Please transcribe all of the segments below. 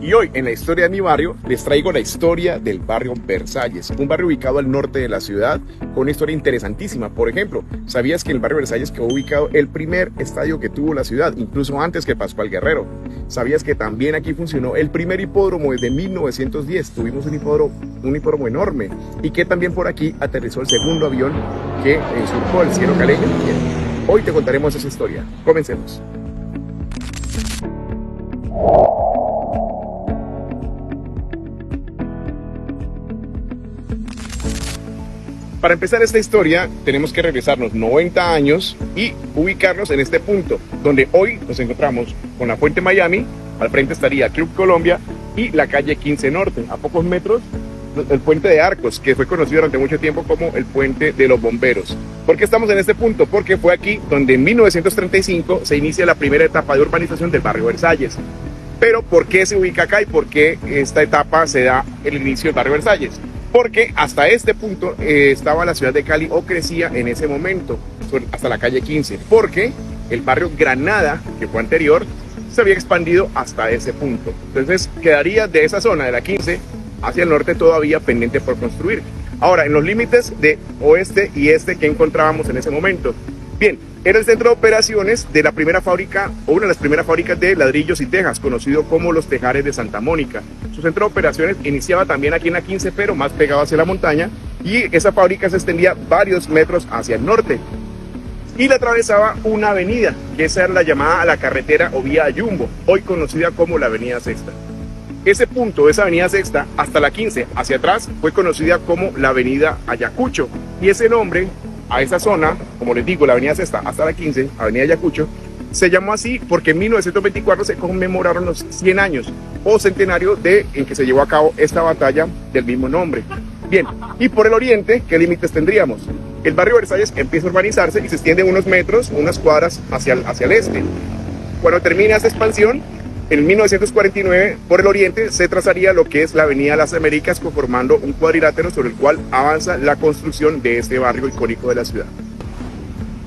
Y hoy en la historia de mi barrio les traigo la historia del barrio Versalles, un barrio ubicado al norte de la ciudad con una historia interesantísima. Por ejemplo, ¿sabías que en el barrio Versalles quedó ubicado el primer estadio que tuvo la ciudad, incluso antes que Pascual Guerrero? ¿Sabías que también aquí funcionó el primer hipódromo desde 1910? Tuvimos un hipódromo enorme, y que también por aquí aterrizó el segundo avión que surcó el cielo caleño. Bien, hoy te contaremos esa historia. Comencemos. Para empezar esta historia tenemos que regresarnos 90 años y ubicarnos en este punto, donde hoy nos encontramos con la Fuente Miami. Al frente estaría Club Colombia y la calle 15 Norte. A pocos metros, el Puente de Arcos, que fue conocido durante mucho tiempo como el Puente de los Bomberos. ¿Por qué estamos en este punto? Porque fue aquí donde en 1935 se inicia la primera etapa de urbanización del barrio Versalles. Pero ¿por qué se ubica acá y por qué esta etapa se da el inicio del barrio Versalles? Porque hasta este punto estaba la ciudad de Cali, o crecía en ese momento, hasta la calle 15, porque el barrio Granada, que fue anterior, se había expandido hasta ese punto. Entonces quedaría de esa zona de la 15 hacia el norte todavía pendiente por construir. Ahora, en los límites de oeste y este, ¿qué encontrábamos en ese momento? Bien, era el centro de operaciones de la primera fábrica, o una de las primeras fábricas de ladrillos y tejas, conocido como los Tejares de Santa Mónica. Su centro de operaciones iniciaba también aquí en la 15, pero más pegado hacia la montaña, y esa fábrica se extendía varios metros hacia el norte. Y la atravesaba una avenida, que esa era la llamada la carretera o vía Jumbo, hoy conocida como la Avenida Sexta. Ese punto, esa Avenida Sexta, hasta la 15, hacia atrás, fue conocida como la Avenida Ayacucho, y ese nombre a esa zona, como les digo, la Avenida Sexta hasta la 15, Avenida Ayacucho, se llamó así porque en 1924 se conmemoraron los 100 años o centenario en que se llevó a cabo esta batalla del mismo nombre. Bien, y por el oriente, ¿qué límites tendríamos? El barrio Versalles empieza a urbanizarse y se extiende unos metros, unas cuadras hacia el este. Cuando termina esta expansión, en 1949, por el oriente, se trazaría lo que es la Avenida Las Américas, conformando un cuadrilátero sobre el cual avanza la construcción de este barrio icónico de la ciudad.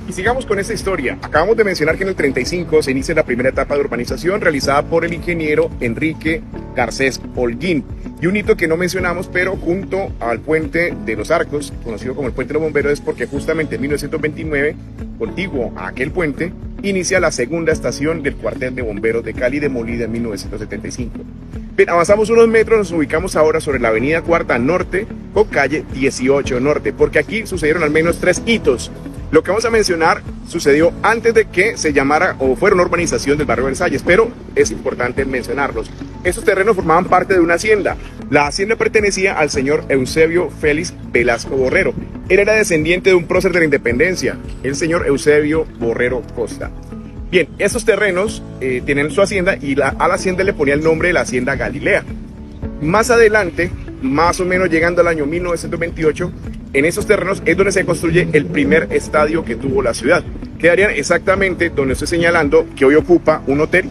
Y sigamos con esta historia. Acabamos de mencionar que en el 35 se inicia la primera etapa de urbanización realizada por el ingeniero Enrique Garcés Holguín. Y un hito que no mencionamos, pero junto al Puente de los Arcos, conocido como el Puente de los Bomberos, es porque justamente en 1929, contiguo a aquel puente, inicia la segunda estación del cuartel de bomberos de Cali, demolida en 1975. Bien, avanzamos unos metros, nos ubicamos ahora sobre la avenida Cuarta Norte con calle 18 Norte, porque aquí sucedieron al menos 3 hitos. Lo que vamos a mencionar sucedió antes de que se llamara o fuera una urbanización del barrio Versalles, pero es importante mencionarlos. Estos terrenos formaban parte de una hacienda. La hacienda pertenecía al señor Eusebio Félix Velasco Borrero. Él era descendiente de un prócer de la independencia, el señor Eusebio Borrero Costa. Bien, estos terrenos tienen su hacienda, y a la hacienda le ponía el nombre de la Hacienda Galilea. Más adelante, más o menos llegando al año 1928, en esos terrenos es donde se construye el primer estadio que tuvo la ciudad. Quedarían exactamente donde estoy señalando que hoy ocupa un hotel.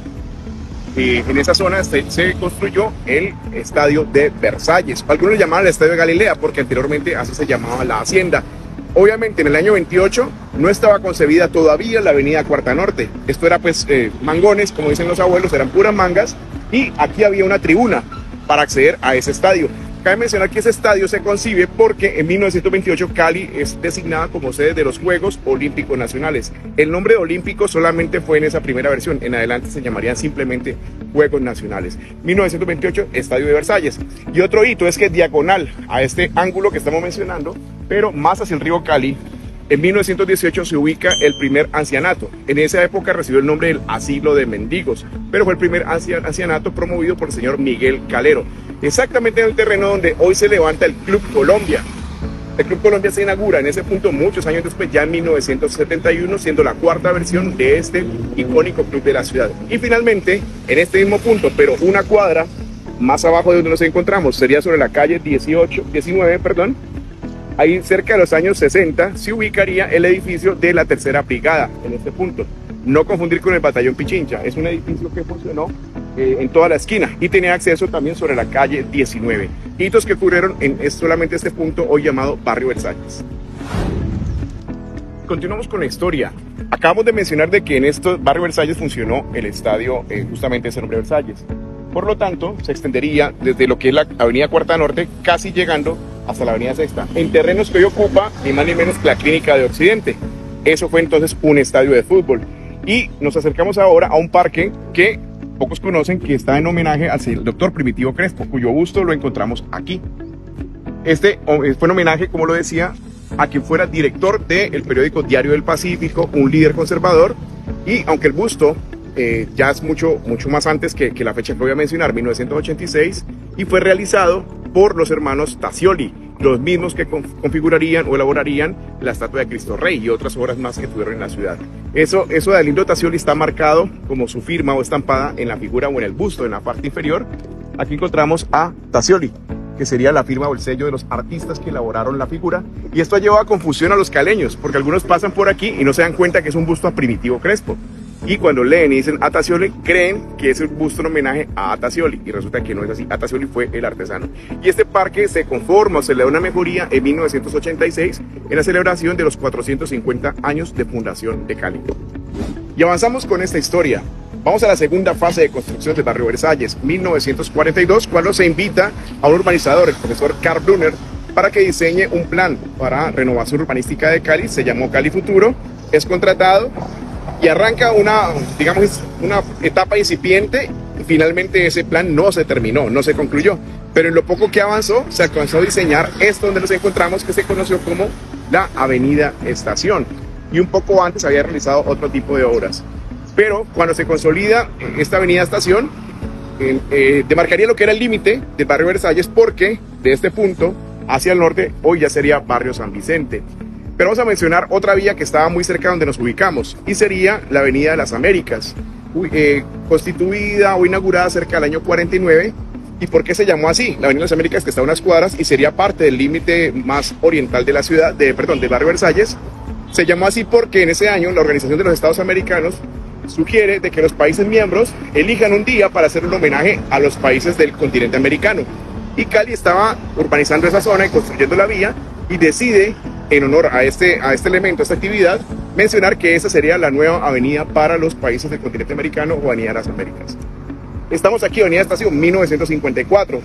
En esa zona se construyó el estadio de Versalles. Algunos le llamaban el estadio de Galilea porque anteriormente así se llamaba la hacienda. Obviamente en el año 28 no estaba concebida todavía la avenida Cuarta Norte. Esto era pues mangones, como dicen los abuelos, eran puras mangas, y aquí había una tribuna para acceder a ese estadio. Cabe mencionar que ese estadio se concibe porque en 1928 Cali es designada como sede de los Juegos Olímpicos Nacionales. El nombre de Olímpico solamente fue en esa primera versión, en adelante se llamarían simplemente Juegos Nacionales. 1928, Estadio de Versalles. Y otro hito es que diagonal a este ángulo que estamos mencionando, pero más hacia el río Cali, en 1918 se ubica el primer ancianato. En esa época recibió el nombre del Asilo de Mendigos, pero fue el primer ancianato promovido por el señor Miguel Calero, exactamente en el terreno donde hoy se levanta el Club Colombia. El Club Colombia se inaugura en ese punto muchos años después, ya en 1971, siendo la cuarta versión de este icónico club de la ciudad. Y finalmente, en este mismo punto, pero una cuadra más abajo de donde nos encontramos, sería sobre la calle 19, ahí cerca de los años 60 se ubicaría el edificio de la Tercera Brigada en este punto. No confundir con el Batallón Pichincha, es un edificio que funcionó en toda la esquina y tenía acceso también sobre la calle 19. Hitos que ocurrieron en solamente este punto hoy llamado Barrio Versalles. Continuamos con la historia. Acabamos de mencionar de que en este Barrio Versalles funcionó el estadio, justamente ese nombre Versalles. Por lo tanto, se extendería desde lo que es la avenida Cuarta Norte, casi llegando hasta la avenida Sexta, en terrenos que hoy ocupa ni más ni menos que la Clínica de Occidente. Eso fue entonces un estadio de fútbol. Y nos acercamos ahora a un parque que pocos conocen, que está en homenaje al doctor Primitivo Crespo, cuyo busto lo encontramos aquí. Este fue en homenaje, como lo decía, a quien fuera director del periódico Diario del Pacífico, un líder conservador, y aunque el busto ya es mucho más antes que la fecha que voy a mencionar, 1986, y fue realizado por los hermanos Tassioli, los mismos que configurarían o elaborarían la estatua de Cristo Rey y otras obras más que tuvieron en la ciudad. Eso de Alindo Tassioli está marcado como su firma o estampada en la figura o en el busto, en la parte inferior. Aquí encontramos a Tassioli, que sería la firma o el sello de los artistas que elaboraron la figura, y esto ha llevado a confusión a los caleños, porque algunos pasan por aquí y no se dan cuenta que es un busto a Primitivo Crespo, y cuando leen y dicen a Tassioli, creen que es un busto en homenaje a Tassioli, y resulta que no es así. Tassioli fue el artesano. Y este parque se conforma o se le da una mejoría en 1986 en la celebración de los 450 años de fundación de Cali. Y avanzamos con esta historia. Vamos a la segunda fase de construcción del barrio Versalles, 1942, cuando se invita a un urbanizador, el profesor Karl Brunner, para que diseñe un plan para renovación urbanística de Cali. Se llamó Cali Futuro, es contratado y arranca una etapa incipiente, y finalmente ese plan no se terminó, no se concluyó, pero en lo poco que avanzó se alcanzó a diseñar esto donde nos encontramos, que se conoció como la Avenida Estación, y un poco antes había realizado otro tipo de obras. Pero cuando se consolida esta Avenida Estación, demarcaría lo que era el límite del barrio Versalles, porque de este punto hacia el norte hoy ya sería barrio San Vicente. Pero vamos a mencionar otra vía que estaba muy cerca donde nos ubicamos, y sería la Avenida de las Américas, constituida o inaugurada cerca del año 49. ¿Y por qué se llamó así? La Avenida de las Américas, que está a unas cuadras y sería parte del límite más oriental de la ciudad, del barrio Versalles. Se llamó así porque en ese año la Organización de los Estados Americanos sugiere de que los países miembros elijan un día para hacer un homenaje a los países del continente americano. Y Cali estaba urbanizando esa zona y construyendo la vía, y decide, en honor a este elemento, a esta actividad, mencionar que esa sería la nueva avenida para los países del continente americano, o Avenida de las Américas. Estamos aquí, Avenida Estación, 1954,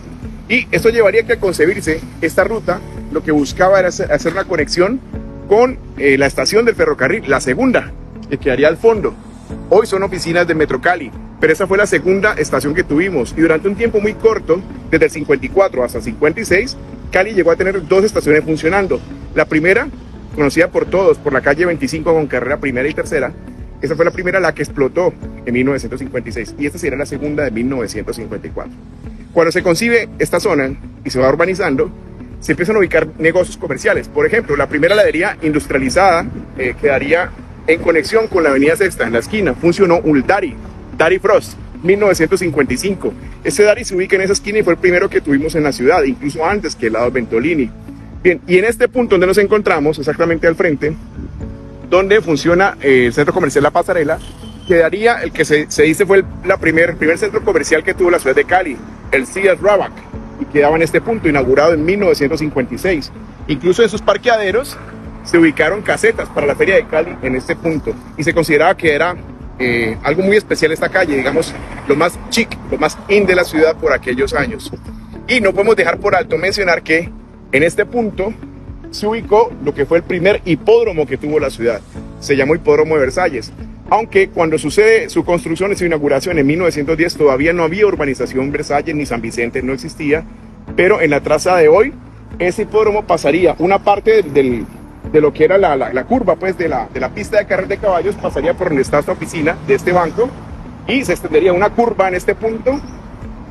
y esto llevaría que al concebirse esta ruta, lo que buscaba era hacer una conexión con la estación del ferrocarril, la segunda, que quedaría al fondo. Hoy son oficinas de Metro Cali, pero esa fue la segunda estación que tuvimos, y durante un tiempo muy corto, desde el 54 hasta el 56, Cali llegó a tener dos estaciones funcionando. La primera, conocida por todos, por la calle 25 con carrera primera y tercera, esa fue la primera, la que explotó en 1956, y esta sería la segunda de 1954. Cuando se concibe esta zona y se va urbanizando, se empiezan a ubicar negocios comerciales. Por ejemplo, la primera heladería industrializada quedaría en conexión con la avenida Sexta, en la esquina. Funcionó un Dari Frost, 1955. Este Dari se ubica en esa esquina y fue el primero que tuvimos en la ciudad, incluso antes que el lado Ventolini. Bien, y en este punto donde nos encontramos, exactamente al frente, donde funciona el centro comercial La Pasarela, quedaría el que se dice fue el primer centro comercial que tuvo la ciudad de Cali, el Sears Roebuck, y quedaba en este punto, inaugurado en 1956. Incluso en sus parqueaderos se ubicaron casetas para la Feria de Cali en este punto, y se consideraba que era algo muy especial esta calle, digamos, lo más chic, lo más in de la ciudad por aquellos años. Y no podemos dejar por alto mencionar que en este punto se ubicó lo que fue el primer hipódromo que tuvo la ciudad. Se llamó Hipódromo de Versalles, aunque cuando sucede su construcción y su inauguración en 1910 todavía no había urbanización Versalles ni San Vicente, no existía, pero en la traza de hoy ese hipódromo pasaría una parte de lo que era la curva, pues de la pista de carreras de caballos, pasaría por donde está esta oficina de este banco, y se extendería una curva en este punto,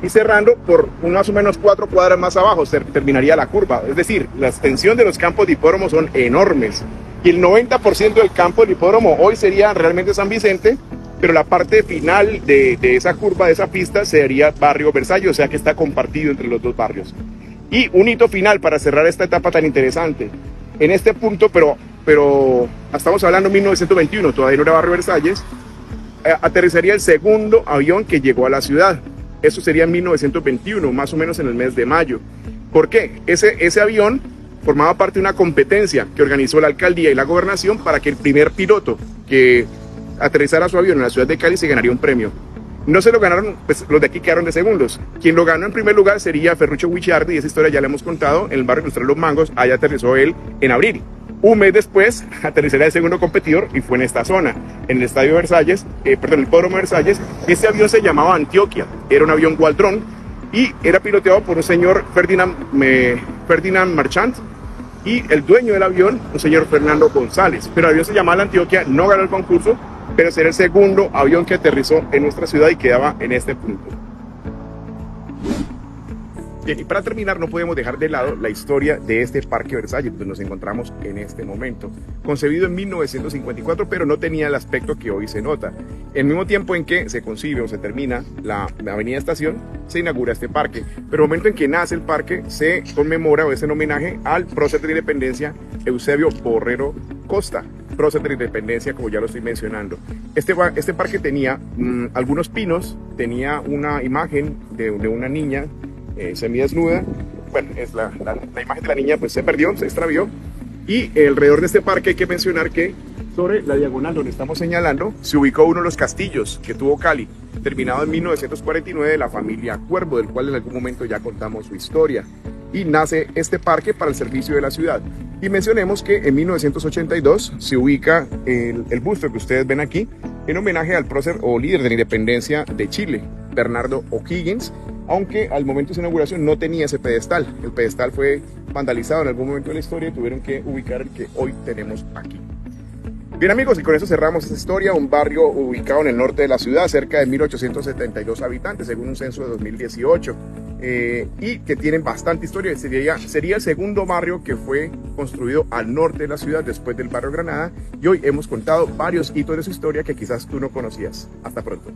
y cerrando por más o menos 4 cuadras más abajo terminaría la curva. Es decir, la extensión de los campos de hipódromo son enormes, y el 90% del campo del hipódromo hoy sería realmente San Vicente, pero la parte final de esa curva, de esa pista, sería barrio Versalles, o sea que está compartido entre los dos barrios. Y un hito final para cerrar esta etapa tan interesante. En este punto, pero estamos hablando de 1921, todavía no era barrio Versalles, aterrizaría el segundo avión que llegó a la ciudad. Eso sería en 1921, más o menos en el mes de mayo. ¿Por qué? Ese avión formaba parte de una competencia que organizó la alcaldía y la gobernación para que el primer piloto que aterrizara su avión en la ciudad de Cali se ganaría un premio. No se lo ganaron, pues los de aquí quedaron de segundos. Quien lo ganó en primer lugar sería Ferruccio Guicciardi, y esa historia ya la hemos contado, en el barrio industrial Los Mangos. Allá aterrizó él en abril. Un mes después aterrizaría el segundo competidor y fue en esta zona, en el estadio Versalles, el hipódromo Versalles. Este avión se llamaba Antioquia, era un avión Gualdrón y era piloteado por un señor Ferdinand Marchand, y el dueño del avión, un señor Fernando González. Pero el avión se llamaba Antioquia, no ganó el concurso, pero será el segundo avión que aterrizó en nuestra ciudad y quedaba en este punto. Bien, y para terminar, no podemos dejar de lado la historia de este Parque Versalles, donde nos encontramos en este momento. Concebido en 1954, pero no tenía el aspecto que hoy se nota. El mismo tiempo en que se concibe o se termina la avenida Estación, se inaugura este parque. Pero el momento en que nace el parque, se conmemora o es en homenaje al prócer de la independencia, Eusebio Borrero Costa. Prócer de la independencia, como ya lo estoy mencionando. Este parque tenía algunos pinos, tenía una imagen de una niña semidesnuda. Bueno, es la imagen de la niña pues se perdió, se extravió, y alrededor de este parque hay que mencionar que sobre la diagonal donde estamos señalando se ubicó uno de los castillos que tuvo Cali, terminado en 1949, de la familia Cuervo, del cual en algún momento ya contamos su historia, y nace este parque para el servicio de la ciudad. Y mencionemos que en 1982 se ubica el busto que ustedes ven aquí en homenaje al prócer o líder de la independencia de Chile, Bernardo O'Higgins, aunque al momento de su inauguración no tenía ese pedestal. El pedestal fue vandalizado en algún momento de la historia y tuvieron que ubicar el que hoy tenemos aquí. Bien amigos, y con eso cerramos esta historia. Un barrio ubicado en el norte de la ciudad, cerca de 1872 habitantes según un censo de 2018, y que tienen bastante historia. Sería el segundo barrio que fue construido al norte de la ciudad después del barrio Granada, y hoy hemos contado varios hitos de su historia que quizás tú no conocías. Hasta pronto.